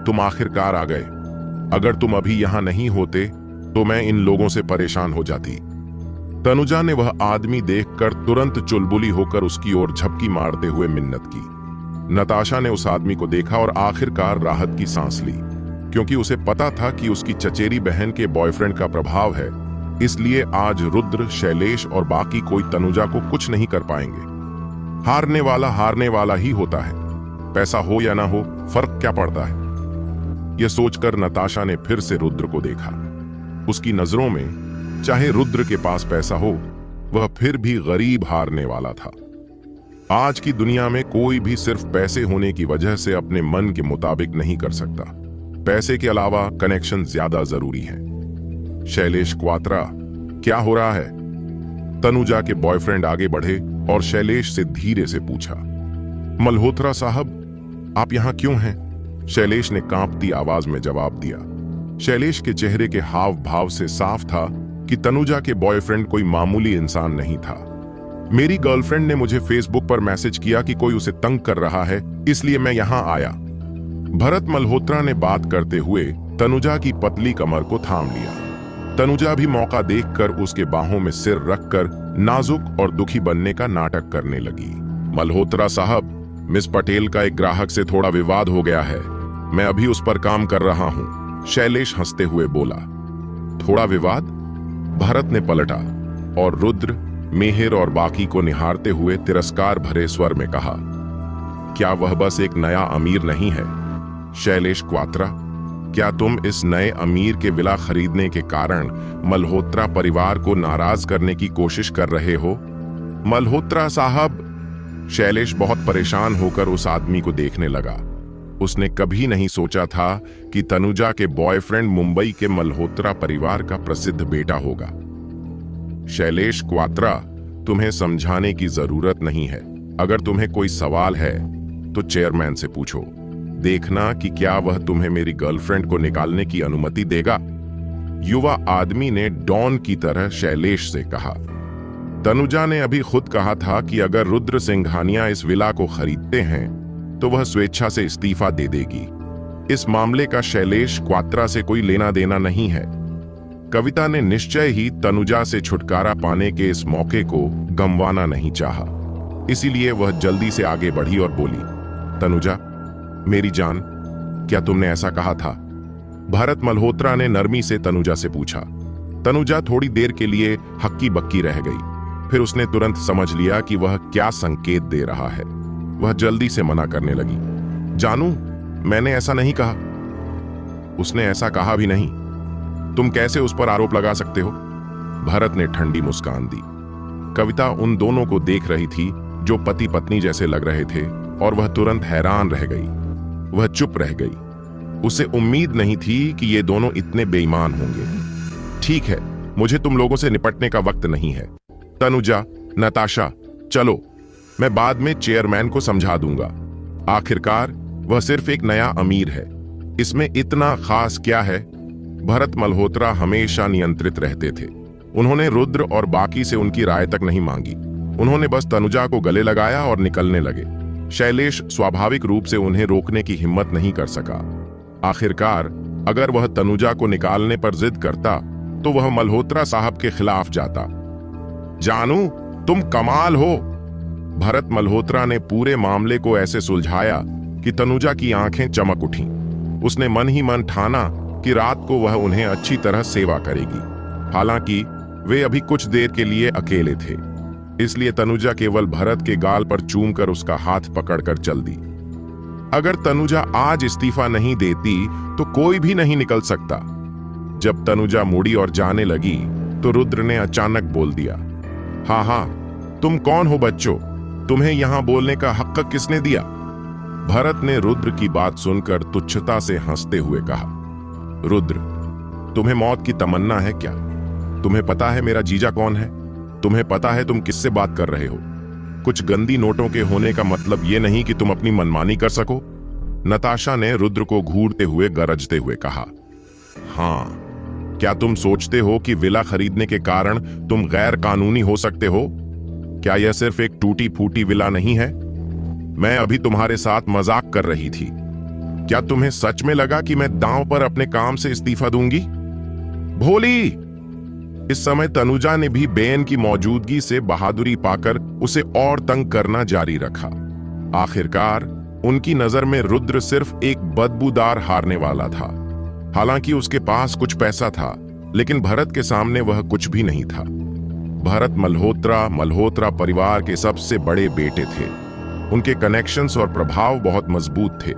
तुम आखिरकार आ गए। अगर तुम अभी यहां नहीं होते तो मैं इन लोगों से परेशान हो जाती। तनुजा ने वह आदमी देखकर तुरंत चुलबुली होकर उसकी ओर झपकी मारते हुए मिन्नत की। नताशा ने उस आदमी को देखा और आखिरकार राहत की सांस ली, क्योंकि उसे पता था कि उसकी चचेरी बहन के बॉयफ्रेंड का प्रभाव है, इसलिए आज रुद्र, शैलेश और बाकी कोई तनुजा को कुछ नहीं कर पाएंगे। हारने वाला ही होता है। पैसा हो या ना हो, फर्क क्या पड़ता है? यह सोचकर नताशा ने फिर से रुद्र को देखा। उसकी नजरों में चाहे रुद्र के पास पैसा हो, वह फिर भी गरीब हारने वाला था। आज की दुनिया में कोई भी सिर्फ पैसे होने की वजह से अपने मन के मुताबिक नहीं कर सकता। पैसे के अलावा कनेक्शन ज्यादा जरूरी है। शैलेश क्वात्रा, क्या हो रहा है? तनुजा के बॉयफ्रेंड आगे बढ़े और शैलेश से धीरे से पूछा। मल्होत्रा साहब, आप यहां क्यों हैं? शैलेश ने कांपती आवाज में जवाब दिया। शैलेश के चेहरे के हाव भाव से साफ था कि तनुजा के बॉयफ्रेंड कोई मामूली इंसान नहीं था। मेरी गर्लफ्रेंड ने मुझे फेसबुक पर मैसेज किया कि कोई उसे तंग कर रहा है, इसलिए मैं यहां आया। भरत मल्होत्रा ने बात करते हुए तनुजा की पतली कमर को थाम लिया। तनुजा भी मौका देखकर उसके बाहों में सिर रखकर नाजुक और दुखी बनने का नाटक करने लगी। मल्होत्रा साहब, मिस पटेल का एक ग्राहक से थोड़ा विवाद हो गया है, मैं अभी उस पर काम कर रहा हूं, शैलेश हंसते हुए बोला। थोड़ा विवाद? भरत ने पलटा और रुद्र, मेहर और बाकी को निहारते हुए तिरस्कार भरे स्वर में कहा, क्या वह बस एक नया अमीर नहीं है? शैलेश क्वात्रा, क्या तुम इस नए अमीर के विला खरीदने के कारण मल्होत्रा परिवार को नाराज करने की कोशिश कर रहे हो? मल्होत्रा साहब, शैलेश बहुत परेशान होकर उस आदमी को देखने लगा। उसने कभी नहीं सोचा था कि तनुजा के बॉयफ्रेंड मुंबई के मल्होत्रा परिवार का प्रसिद्ध बेटा होगा। शैलेश क्वात्रा, तुम्हें समझाने की जरूरत नहीं है। अगर तुम्हें कोई सवाल है तो चेयरमैन से पूछो। देखना कि क्या वह तुम्हें मेरी गर्लफ्रेंड को निकालने की अनुमति देगा। युवा आदमी ने डॉन की तरह शैलेश से कहा। तनुजा ने अभी खुद कहा था कि अगर रुद्र सिंघानिया इस विला को खरीदते हैं तो वह स्वेच्छा से इस्तीफा दे देगी। इस मामले का शैलेश क्वात्रा से कोई लेना देना नहीं है। कविता ने निश्चय ही तनुजा से छुटकारा पाने के इस मौके को गंवाना नहीं चाहा, इसीलिए वह जल्दी से आगे बढ़ी और बोली, तनुजा मेरी जान, क्या तुमने ऐसा कहा था? भरत मल्होत्रा ने नरमी से तनुजा से पूछा। तनुजा थोड़ी देर के लिए हक्की बक्की रह गई, फिर उसने तुरंत समझ लिया कि वह क्या संकेत दे रहा है। वह जल्दी से मना करने लगी। जानू, मैंने ऐसा नहीं कहा। उसने ऐसा कहा भी नहीं। तुम कैसे उस पर आरोप लगा सकते हो? भरत ने ठंडी मुस्कान दी। कविता उन दोनों को देख रही थी जो पति पत्नी जैसे लग रहे थे, और वह तुरंत हैरान रह गई। वह चुप रह गई। उसे उम्मीद नहीं थी कि ये दोनों इतने बेईमान होंगे। ठीक है, मुझे तुम लोगों से निपटने का वक्त नहीं है। तनुजा, नताशा, चलो, मैं बाद में चेयरमैन को समझा दूंगा। आखिरकार वह सिर्फ एक नया अमीर है, इसमें इतना खास क्या है? भरत मल्होत्रा हमेशा नियंत्रित रहते थे। उन्होंने रुद्र और बाकी से उनकी राय तक नहीं मांगी। उन्होंने बस तनुजा को गले लगाया और निकलने लगे। शैलेश स्वाभाविक रूप से उन्हें रोकने की हिम्मत नहीं कर सका। आखिरकार अगर वह तनुजा को निकालने पर जिद करता तो वह मल्होत्रा साहब के खिलाफ जाता। जानू, तुम कमाल हो। भरत मल्होत्रा ने पूरे मामले को ऐसे सुलझाया कि तनुजा की आंखें चमक उठीं। उसने मन ही मन ठाना कि रात को वह उन्हें अच्छी तरह सेवा करेगी। हालांकि वे अभी कुछ देर के लिए अकेले थे, इसलिए तनुजा केवल भरत के गाल पर चूमकर उसका हाथ पकड़कर चल दी। अगर तनुजा आज इस्तीफा नहीं देती तो कोई भी नहीं निकल सकता। जब तनुजा मुड़ी और जाने लगी तो रुद्र ने अचानक बोल दिया, हाँ हाँ, तुम कौन हो बच्चों? तुम्हें यहां बोलने का हक किसने दिया? भरत ने रुद्र की बात सुनकर तुच्छता से हंसते हुए कहा, रुद्र, तुम्हें मौत की तमन्ना है क्या? तुम्हें पता है मेरा जीजा कौन है? तुम्हें पता है तुम किससे बात कर रहे हो? कुछ गंदी नोटों के होने का मतलब यह नहीं कि तुम अपनी मनमानी कर सको। नताशा ने रुद्र को घूरते हुए गरजते हुए कहा, हाँ, क्या तुम सोचते हो कि विला खरीदने के कारण तुम गैर कानूनी हो सकते हो? क्या यह सिर्फ एक टूटी फूटी विला नहीं है? मैं अभी तुम्हारे साथ मजाक कर रही थी। क्या तुम्हें सच में लगा कि मैं दांव पर अपने काम से इस्तीफा दूंगी? भोली! इस समय तनुजा ने भी बेन की मौजूदगी से बहादुरी पाकर उसे और तंग करना जारी रखा। आखिरकार उनकी नजर में रुद्र सिर्फ एक बदबूदार हारने वाला था। हालांकि उसके पास कुछ पैसा था, लेकिन भरत के सामने वह कुछ भी नहीं था। भरत मल्होत्रा परिवार के सबसे बड़े बेटे थे। उनके कनेक्शंस और प्रभाव बहुत मजबूत थे,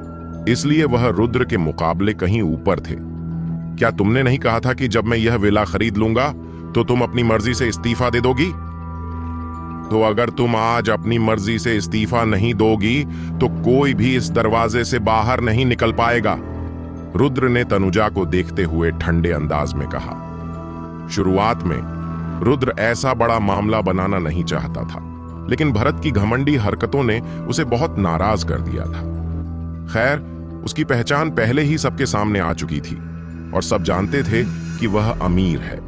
इसलिए वह रुद्र के मुकाबले कहीं ऊपर थे। क्या तुमने नहीं कहा था कि जब मैं यह विला खरीद लूंगा तो तुम अपनी मर्जी से इस्तीफा दे दोगी? तो अगर तुम आज अपनी मर्जी से इस्तीफा नहीं दोगी तो कोई भी इस दरवाजे से बाहर नहीं निकल पाएगा। रुद्र ने तनुजा को देखते हुए ठंडे अंदाज में कहा। शुरुआत में रुद्र ऐसा बड़ा मामला बनाना नहीं चाहता था, लेकिन भरत की घमंडी हरकतों ने उसे बहुत नाराज कर दिया था। खैर, उसकी पहचान पहले ही सबके सामने आ चुकी थी और सब जानते थे कि वह अमीर है।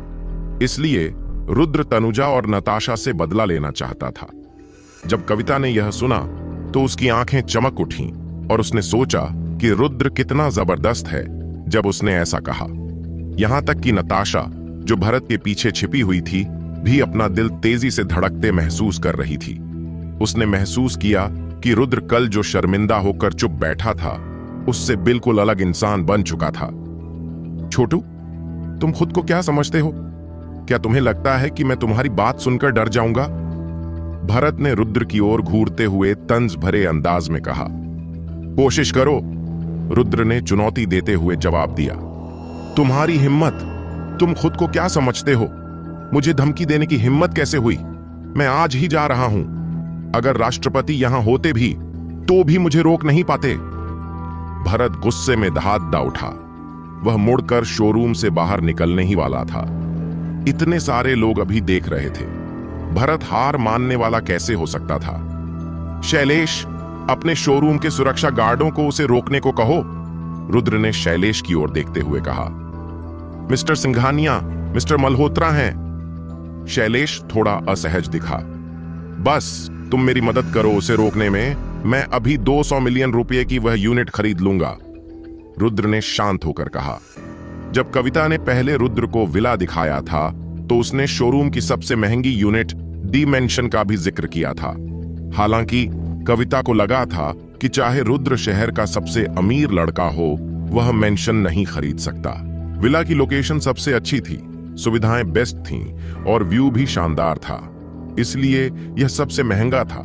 इसलिए रुद्र तनुजा और नताशा से बदला लेना चाहता था। जब कविता ने यह सुना तो उसकी आंखें चमक उठीं और उसने सोचा कि रुद्र कितना जबरदस्त है जब उसने ऐसा कहा। यहां तक कि नताशा, जो भरत के पीछे छिपी हुई थी, भी अपना दिल तेजी से धड़कते महसूस कर रही थी। उसने महसूस किया कि रुद्र कल जो शर्मिंदा होकर चुप बैठा था, उससे बिल्कुल अलग इंसान बन चुका था। छोटू, तुम खुद को क्या समझते हो? क्या तुम्हें लगता है कि मैं तुम्हारी बात सुनकर डर जाऊंगा? भरत ने रुद्र की ओर घूरते हुए तंज भरे अंदाज में कहा। कोशिश करो, रुद्र ने चुनौती देते हुए जवाब दिया। तुम्हारी हिम्मत? तुम खुद को क्या समझते हो? मुझे धमकी देने की हिम्मत कैसे हुई? मैं आज ही जा रहा हूं। अगर राष्ट्रपति यहां होते भी तो भी मुझे रोक नहीं पाते। भरत गुस्से में दहाड़ उठा। वह मुड़कर शोरूम से बाहर निकलने ही वाला था। इतने सारे लोग अभी देख रहे थे। भरत हार मानने वाला कैसे हो सकता था? शैलेश, अपने शोरूम के सुरक्षा गार्डों को उसे रोकने को कहो, रुद्र ने शैलेश की ओर देखते हुए कहा। मिस्टर सिंघानिया, मिस्टर मल्होत्रा हैं। शैलेश थोड़ा असहज दिखा। बस तुम मेरी मदद करो उसे रोकने में। मैं अभी 200 मिलियन रुपए की वह यूनिट खरीद लूंगा, रुद्र ने शांत होकर कहा। जब कविता ने पहले रुद्र को विला दिखाया था तो उसने शोरूम की सबसे महंगी यूनिट डिमेंशन का भी जिक्र किया था। हालांकि कविता को लगा था कि चाहे रुद्र शहर का सबसे अमीर लड़का हो, वह मेंशन नहीं खरीद सकता। विला की लोकेशन सबसे अच्छी थी, सुविधाएं बेस्ट थीं और व्यू भी शानदार था, इसलिए यह सबसे महंगा था।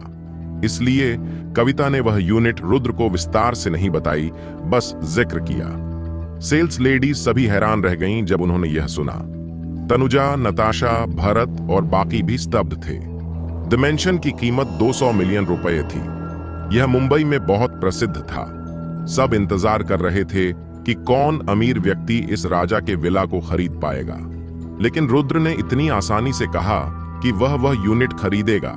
इसलिए कविता ने वह यूनिट रुद्र को विस्तार से नहीं बताई, बस जिक्र किया। सेल्स लेडीज सभी हैरान रह गईं जब उन्होंने यह सुना। तनुजा, नताशा, भरत और बाकी भी स्तब्ध थे। डिमेंशन की कीमत 200 मिलियन रुपए थी। यह मुंबई में बहुत प्रसिद्ध था। सब इंतजार कर रहे थे कि कौन अमीर व्यक्ति इस राजा के विला को खरीद पाएगा। लेकिन रुद्र ने इतनी आसानी से कहा कि वह यूनिट खरीदेगा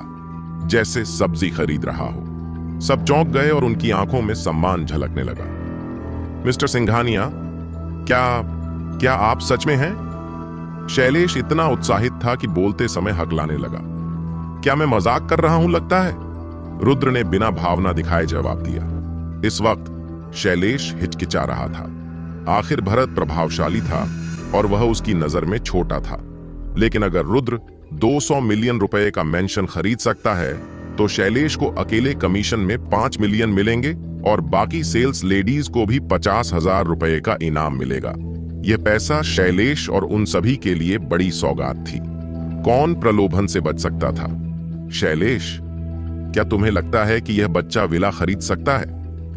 जैसे सब्जी खरीद रहा हो। सब चौंक गए और उनकी आंखों में सम्मान झलकने लगा। मिस्टर सिंघानिया, क्या आप सच में हैं? शैलेश इतना उत्साहित था कि बोलते समय हकलाने लगा। क्या मैं मजाक कर रहा हूं लगता है? रुद्र ने बिना भावना दिखाए जवाब दिया। इस वक्त शैलेश हिचकिचा रहा था। आखिर भरत प्रभावशाली था और वह उसकी नजर में छोटा था। लेकिन अगर रुद्र 200 मिलियन रुपए का मेंशन खरीद सकता है तो शैलेश को अकेले कमीशन में 5 मिलियन मिलेंगे और बाकी सेल्स लेडीज को भी 50,000 रुपए का इनाम मिलेगा। यह पैसा शैलेश और उन सभी के लिए बड़ी सौगात थी। कौन प्रलोभन से बच सकता था? शैलेश, क्या तुम्हें लगता है कि यह बच्चा विला खरीद सकता है?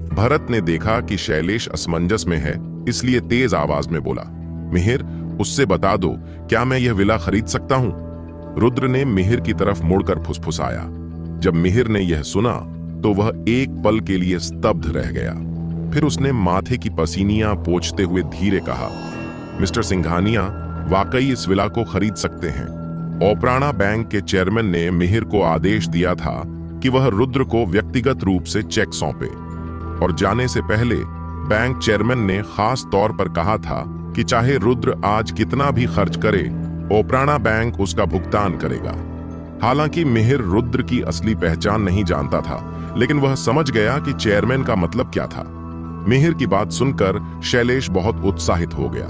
भरत ने देखा कि शैलेश असमंजस में है, इसलिए तेज आवाज में बोला, मिहिर, उससे बता दो, क्या मैं यह विला खरीद सकता हूं? रुद्र ने मिहिर की तरफ मुड़कर फुसफुसाया। जब मिहिर ने यह सुना तो वह एक पल के लिए स्तब्ध रह गया। फिर उसने माथे की पसीनियां पोंछते हुए धीरे कहा, मिस्टर सिंघानिया, वाकई इस विला को खरीद सकते हैं। ओपराना बैंक के चेयरमैन ने मिहिर को आदेश दिया था कि वह रुद्र को व्यक्तिगत रूप से चेक सौंपे और जाने से पहले बैंक चेयरमैन ने खास तौर पर कहा था कि चाहे रुद्र आज कितना भी खर्च करे, ओपराना बैंक उसका भुगतान करेगा। हालांकि मिहिर रुद्र की असली पहचान नहीं जानता था, लेकिन वह समझ गया कि चेयरमैन का मतलब क्या था। मिहिर की बात सुनकर शैलेश बहुत उत्साहित हो गया।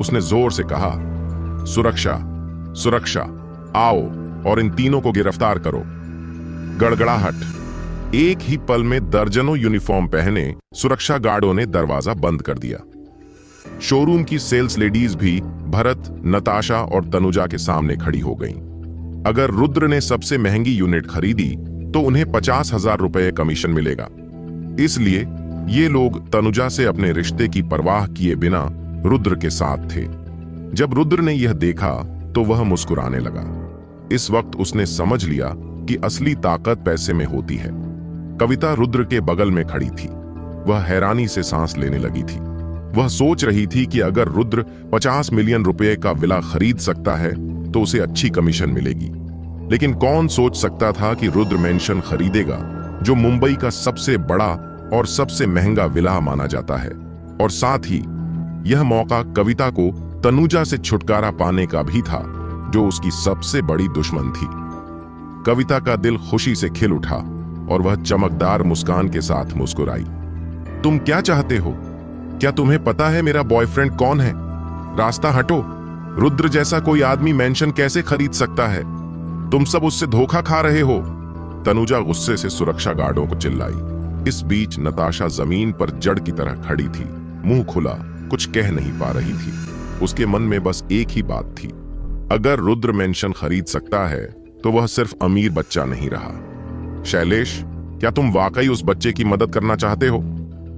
उसने जोर से कहा, सुरक्षा, सुरक्षा, आओ और इन तीनों को गिरफ्तार करो। गड़गड़ाहट। एक ही पल में दर्जनों यूनिफॉर्म पहने सुरक्षा गार्डों ने दरवाजा बंद कर दिया। शोरूम की सेल्स लेडीज भी भरत, नताशा और तनुजा के सामने खड़ी हो गईं। अगर रुद्र ने सबसे महंगी यूनिट खरीदी तो उन्हें 50,000 रुपए कमीशन मिलेगा। इसलिए ये लोग तनुजा से अपने रिश्ते की परवाह किए बिना रुद्र के साथ थे। जब रुद्र ने यह देखा तो वह मुस्कुराने लगा। इस वक्त उसने समझ लिया कि असली ताकत पैसे में होती है। कविता रुद्र के बगल में खड़ी थी। वह हैरानी से सांस लेने लगी थी। वह सोच रही थी कि अगर रुद्र 50 मिलियन रुपए का विला खरीद सकता है तो उसे अच्छी कमीशन मिलेगी। लेकिन कौन सोच सकता था कि रुद्र मेंशन खरीदेगा, जो मुंबई का सबसे बड़ा और सबसे महंगा विला माना जाता है। और साथ ही यह मौका कविता को तनुजा से छुटकारा पाने का भी था, जो उसकी सबसे बड़ी दुश्मन थी। कविता का दिल खुशी से खिल उठा और वह चमकदार मुस्कान के साथ मुस्कुराई। तुम क्या चाहते हो? क्या तुम्हें पता है मेरा बॉयफ्रेंड कौन है? रास्ता हटो, रुद्र जैसा कोई आदमी मेंशन कैसे खरीद सकता है? तुम सब उससे धोखा खा रहे हो। तनुजा गुस्से से सुरक्षा गार्डों को चिल्लाई। इस बीच नताशा जमीन पर जड़ की तरह खड़ी थी, मुंह खुला, कुछ कह नहीं पा रही थी। उसके मन में बस एक ही बात थी, अगर रुद्र मेंशन खरीद सकता है तो वह सिर्फ अमीर बच्चा नहीं रहा। शैलेश, क्या तुम वाकई उस बच्चे की मदद करना चाहते हो?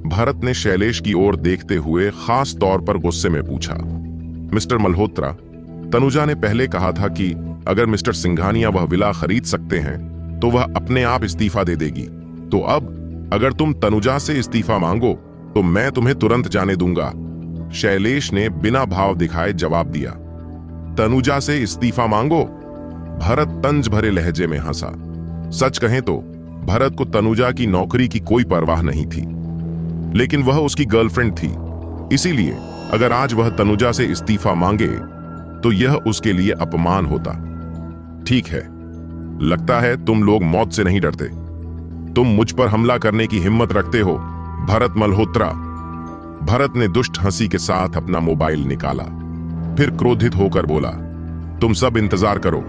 भरत ने शैलेश की ओर देखते हुए खास तौर पर गुस्से में पूछा। मिस्टर मल्होत्रा, तनुजा ने पहले कहा था कि अगर मिस्टर सिंघानिया वह विला खरीद सकते हैं तो वह अपने आप इस्तीफा दे देगी। तो अब अगर तुम तनुजा से इस्तीफा मांगो तो मैं तुम्हें तुरंत जाने दूंगा। शैलेश ने बिना भाव दिखाए जवाब दिया। तनुजा से इस्तीफा मांगो? भरत तंज भरे लहजे में हंसा। सच कहें तो भरत को तनुजा की नौकरी की कोई परवाह नहीं थी, लेकिन वह उसकी गर्लफ्रेंड थी। इसीलिए अगर आज वह तनुजा से इस्तीफा मांगे तो यह उसके लिए अपमान होता। ठीक है, लगता है तुम लोग मौत से नहीं डरते। तुम मुझ पर हमला करने की हिम्मत रखते हो, भरत मल्होत्रा। भरत ने दुष्ट हंसी के साथ अपना मोबाइल निकाला, फिर क्रोधित होकर बोला, तुम सब इंतजार करो,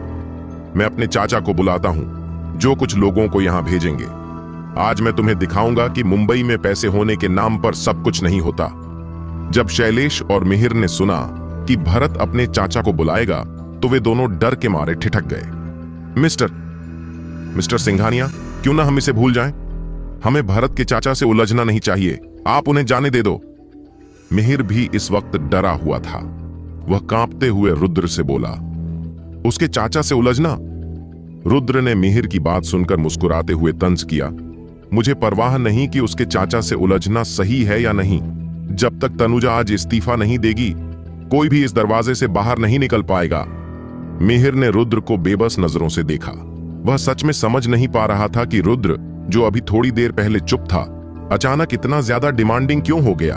मैं अपने चाचा को बुलाता हूं, जो कुछ लोगों को यहां भेजेंगे। आज मैं तुम्हें दिखाऊंगा कि मुंबई में पैसे होने के नाम पर सब कुछ नहीं होता। जब शैलेश और मिहिर ने सुना कि भरत अपने चाचा को बुलाएगा तो वे दोनों डर के मारे ठिठक गए। मिस्टर सिंघानिया, क्यों ना हम इसे भूल जाएं? हमें भरत के चाचा से उलझना नहीं चाहिए, आप उन्हें जाने दे दो। मिहिर भी इस वक्त डरा हुआ था। वह कांपते हुए रुद्र से बोला, उसके चाचा से उलझना? रुद्र ने मिहिर की बात सुनकर मुस्कुराते हुए तंज किया, मुझे परवाह नहीं कि उसके चाचा से उलझना सही है या नहीं। जब तक तनुजा आज इस्तीफा नहीं देगी कोई भी इस दरवाजे से बाहर नहीं निकल पाएगा। मिहिर ने रुद्र को बेबस नजरों से देखा। वह सच में समझ नहीं पा रहा था कि रुद्र, जो अभी थोड़ी देर पहले चुप था, अचानक इतना ज्यादा डिमांडिंग क्यों हो गया।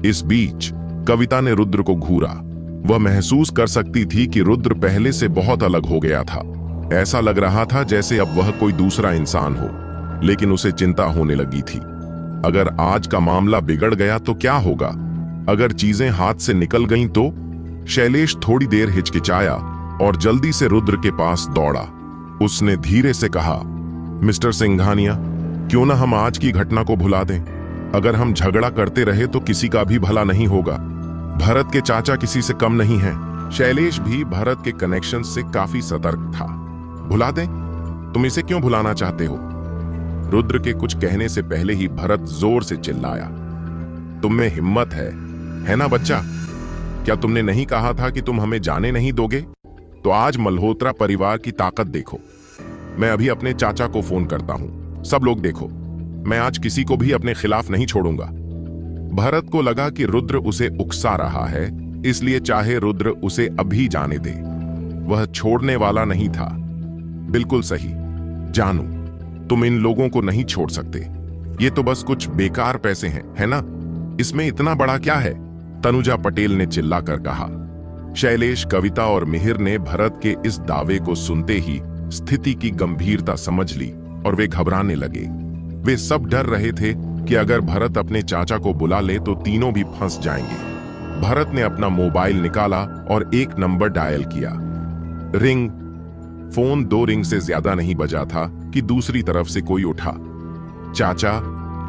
इस बीच कविता ने रुद्र को घूरा। वह महसूस कर सकती थी कि रुद्र पहले से बहुत अलग हो गया था। ऐसा लग रहा था जैसे अब वह कोई दूसरा इंसान हो, लेकिन उसे चिंता होने लगी थी। अगर आज का मामला बिगड़ गया तो क्या होगा? अगर चीजें हाथ से निकल गईं तो? शैलेश थोड़ी देर हिचकिचाया और जल्दी से रुद्र के पास दौड़ा। उसने धीरे से कहा, मिस्टर सिंघानिया, क्यों ना हम आज की घटना को भुला दें? अगर हम झगड़ा करते रहे तो किसी का भी भला नहीं होगा। भरत के चाचा किसी से कम नहीं हैं। शैलेश भी भरत के कनेक्शन से काफी सतर्क था। भुला दें? तुम इसे क्यों भुलाना चाहते हो? रुद्र के कुछ कहने से पहले ही भरत जोर से चिल्लाया, तुम में हिम्मत है ना बच्चा? क्या तुमने नहीं कहा था कि तुम हमें जाने नहीं दोगे? तो आज मल्होत्रा परिवार की ताकत देखो। मैं अभी अपने चाचा को फोन करता हूं। सब लोग देखो, मैं आज किसी को भी अपने खिलाफ नहीं छोड़ूंगा। भरत को लगा कि रुद्र उसे उकसा रहा है, इसलिए चाहे रुद्र उसे अभी जाने दे, वह छोड़ने वाला नहीं था। बिल्कुल सही जानू, तुम इन लोगों को नहीं छोड़ सकते। ये तो बस कुछ बेकार पैसे हैं, है ना? इसमें इतना बड़ा क्या है? तनुजा पटेल ने चिल्लाकर कहा। शैलेश, कविता और मिहिर ने भरत के इस दावे को सुनते ही स्थिति की गंभीरता समझ ली और वे घबराने लगे। वे सब डर रहे थे कि अगर भरत अपने चाचा को बुला ले तो तीनों भी फंस जाएंगे। भरत ने अपना मोबाइल निकाला और एक नंबर डायल किया। रिंग। फोन 2 रिंग से ज्यादा नहीं बजा था कि दूसरी तरफ से कोई उठा। चाचा,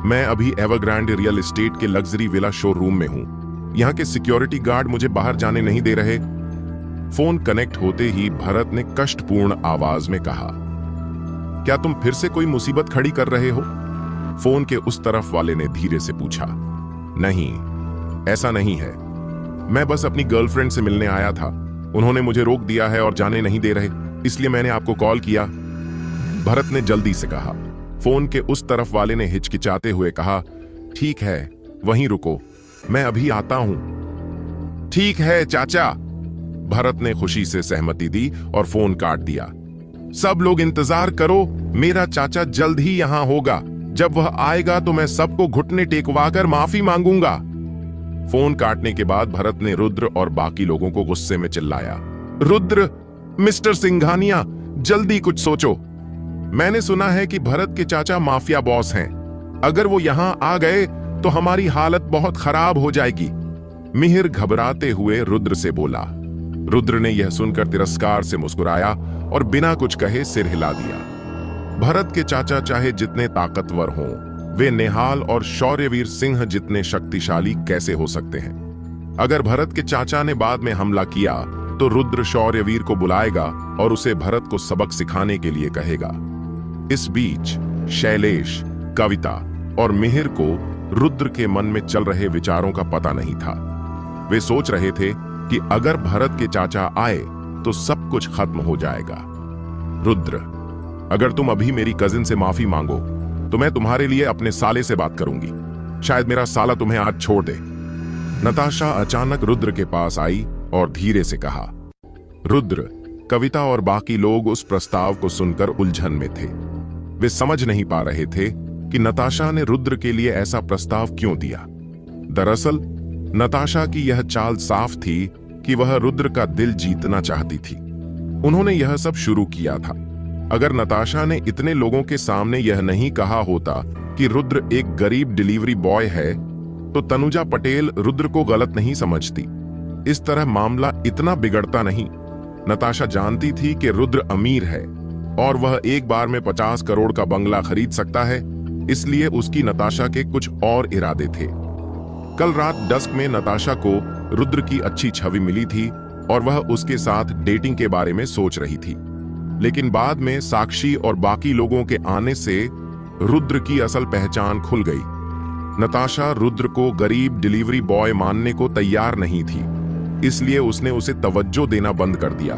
मैं अभी एवरग्रांड रियल एस्टेट के लग्जरी विला शोरूम में हूं। यहां के सिक्योरिटी गार्ड मुझे बाहर जाने नहीं दे रहे। फोन कनेक्ट होते ही भरत ने कष्टपूर्ण आवाज में कहा, क्या तुम फिर से कोई मुसीबत खड़ी कर रहे हो? फोन के उस तरफ वाले ने धीरे से पूछा। नहीं, ऐसा नहीं है। मैं बस अपनी गर्लफ्रेंड से मिलने आया था। उन्होंने मुझे रोक दिया है और जाने नहीं दे रहे, इसलिए मैंने आपको कॉल किया, भरत ने जल्दी से कहा। फोन के उस तरफ वाले ने हिचकिचाते हुए कहा, ठीक है, वहीं रुको, मैं अभी आता हूं। ठीक है चाचा, भरत ने खुशी से सहमति दी और फोन काट दिया। सब लोग इंतजार करो, मेरा चाचा जल्द ही यहां होगा। जब वह आएगा तो मैं सबको घुटने टेकवाकर माफी मांगूंगा। फोन काटने के बाद भरत ने रुद्र और बाकी लोगों को गुस्से में चिल्लाया, रुद्र, मिस्टर सिंघानिया, जल्दी कुछ सोचो। मैंने सुना है कि भरत के चाचा माफिया बॉस हैं। अगर वो यहां आ गए तो हमारी हालत बहुत खराब हो जाएगी। मिहिर घबराते हुए रुद्र से बोला, रुद्र ने यह सुनकर तिरस्कार से मुस्कुराया और बिना कुछ कहे सिर हिला दिया। भरत के चाचा चाहे जितने ताकतवर हों, वे निहाल और शौर्यवीर सिंह जितने शक्तिशाली कैसे हो सकते हैं? अगर भरत के चाचा ने बाद में हमला किया तो रुद्र शौर्यवीर को बुलाएगा और उसे भरत को सबक सिखाने के लिए कहेगा। इस बीच शैलेश, कविता और मिहिर को रुद्र के मन में चल रहे विचारों का पता नहीं था। वे सोच रहे थे कि अगर भरत के चाचा आए तो सब कुछ खत्म हो जाएगा। रुद्र, अगर तुम अभी मेरी कजिन से माफी मांगो तो मैं तुम्हारे लिए अपने साले से बात करूंगी। शायद मेरा साला तुम्हें आज छोड़ दे। नताशा अचानक रुद्र के पास आई और धीरे से कहा। रुद्र, कविता और बाकी लोग उस प्रस्ताव को सुनकर उलझन में थे। वे समझ नहीं पा रहे थे कि नताशा ने रुद्र के लिए ऐसा प्रस्ताव क्यों दिया। दरअसल नताशा की यह चाल साफ थी कि वह रुद्र का दिल जीतना चाहती थी। उन्होंने यह सब शुरू किया था। अगर नताशा ने इतने लोगों के सामने यह नहीं कहा होता कि रुद्र एक गरीब डिलीवरी बॉय है, तो तनुजा पटेल रुद्र को गलत नहीं समझती। इस तरह मामला इतना बिगड़ता नहीं। नताशा जानती थी कि रुद्र अमीर है और वह एक बार में 50 करोड़ का बंगला खरीद सकता है, इसलिए उसकी नताशा के कुछ और इरादे थे। कल रात डस्क में नताशा को रुद्र की अच्छी छवि मिली थी और वह उसके साथ डेटिंग के बारे में सोच रही थी। लेकिन बाद में साक्षी और बाकी लोगों के आने से रुद्र की असल पहचान खुल गई। नताशा रुद्र को गरीब डिलीवरी बॉय मानने को तैयार नहीं थी, इसलिए उसने उसे तवज्जो देना बंद कर दिया।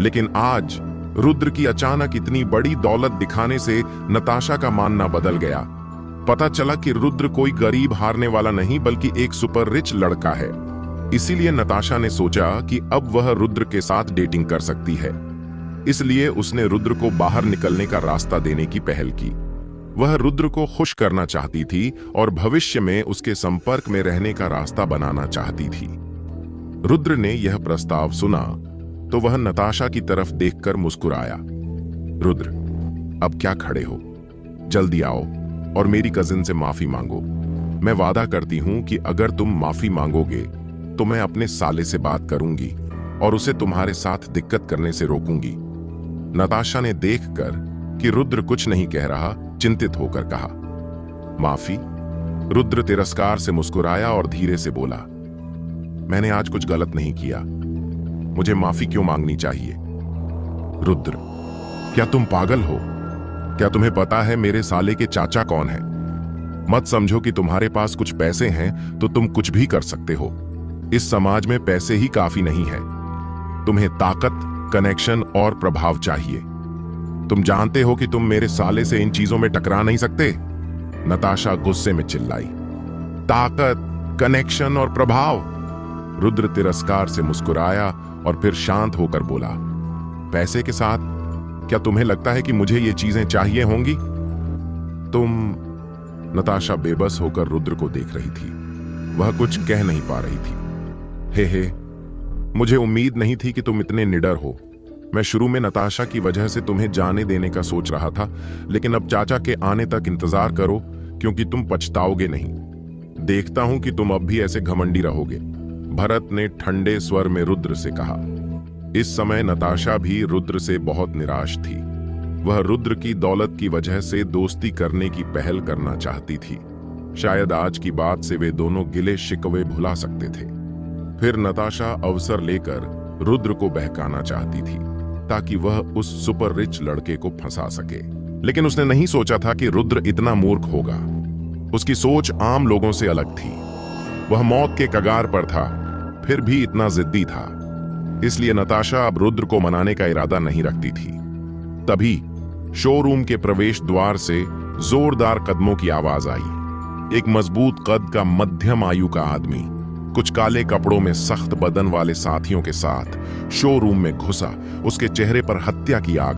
लेकिन आज रुद्र की अचानक इतनी बड़ी दौलत दिखाने से नताशा का मानना बदल गया। पता चला कि रुद्र कोई गरीब हारने वाला नहीं बल्कि एक सुपर रिच लड़का है। इसीलिए नताशा ने सोचा कि अब वह रुद्र के साथ डेटिंग कर सकती है। इसलिए उसने रुद्र को बाहर निकलने का रास्ता देने की पहल की। वह रुद्र को खुश करना चाहती थी और भविष्य में उसके संपर्क में रहने का रास्ता बनाना चाहती थी। रुद्र ने यह प्रस्ताव सुना तो वह नताशा की तरफ देखकर मुस्कुराया। रुद्र, अब क्या खड़े हो? जल्दी आओ और मेरी कजिन से माफी मांगो। मैं वादा करती हूं कि अगर तुम माफी मांगोगे तो मैं अपने साले से बात करूंगी और उसे तुम्हारे साथ दिक्कत करने से रोकूंगी। नताशा ने देखकर कि रुद्र कुछ नहीं कह रहा, चिंतित होकर कहा, माफी? रुद्र तिरस्कार से मुस्कुराया और धीरे से बोला, मैंने आज कुछ गलत नहीं किया। मुझे माफी क्यों मांगनी चाहिए? रुद्र, क्या तुम पागल हो? क्या तुम्हें पता है मेरे साले के चाचा कौन है? मत समझो कि तुम्हारे पास कुछ पैसे हैं तो तुम कुछ भी कर सकते हो। इस समाज में पैसे ही काफी नहीं है। तुम्हें ताकत, कनेक्शन और प्रभाव चाहिए। तुम जानते हो कि तुम मेरे साले से इन चीजों में टकरा नहीं सकते। नताशा गुस्से में चिल्लाई, ताकत, कनेक्शन और प्रभाव? रुद्र तिरस्कार से मुस्कुराया और फिर शांत होकर बोला, पैसे के साथ क्या तुम्हें लगता है कि मुझे ये चीजें चाहिए होंगी? नताशा बेबस होकर रुद्र को देख रही थी। वह कुछ कह नहीं पा रही थी। हे, मुझे उम्मीद नहीं थी कि तुम इतने निडर हो। मैं शुरू में नताशा की वजह से तुम्हें जाने देने का सोच रहा था, लेकिन अब चाचा के आने तक इंतजार करो क्योंकि तुम पछताओगे नहीं। देखता हूं कि तुम अब भी ऐसे घमंडी रहोगे, भरत ने ठंडे स्वर में रुद्र से कहा। इस समय नताशा भी रुद्र से बहुत निराश थी। वह रुद्र की दौलत की वजह से दोस्ती करने की पहल करना चाहती थी। शायद आज की बात से वे दोनों गिले शिकवे भुला सकते थे। फिर नताशा अवसर लेकर रुद्र को बहकाना चाहती थी ताकि वह उस सुपर रिच लड़के को फंसा सके, लेकिन उसने नहीं सोचा था कि रुद्र इतना मूर्ख होगा। उसकी सोच आम लोगों से अलग थी। वह मौत के कगार पर था, फिर भी इतना जिद्दी था। इसलिए नताशा अब रुद्र को मनाने का इरादा नहीं रखती थी। तभी शोरूम के प्रवेश द्वार से जोरदार कदमों की आवाज आई। एक मजबूत कद का मध्यम आयु का आदमी कुछ काले कपड़ों में सख्त बदन वाले साथियों के साथ शोरूम में घुसा। उसके चेहरे पर हत्या की आग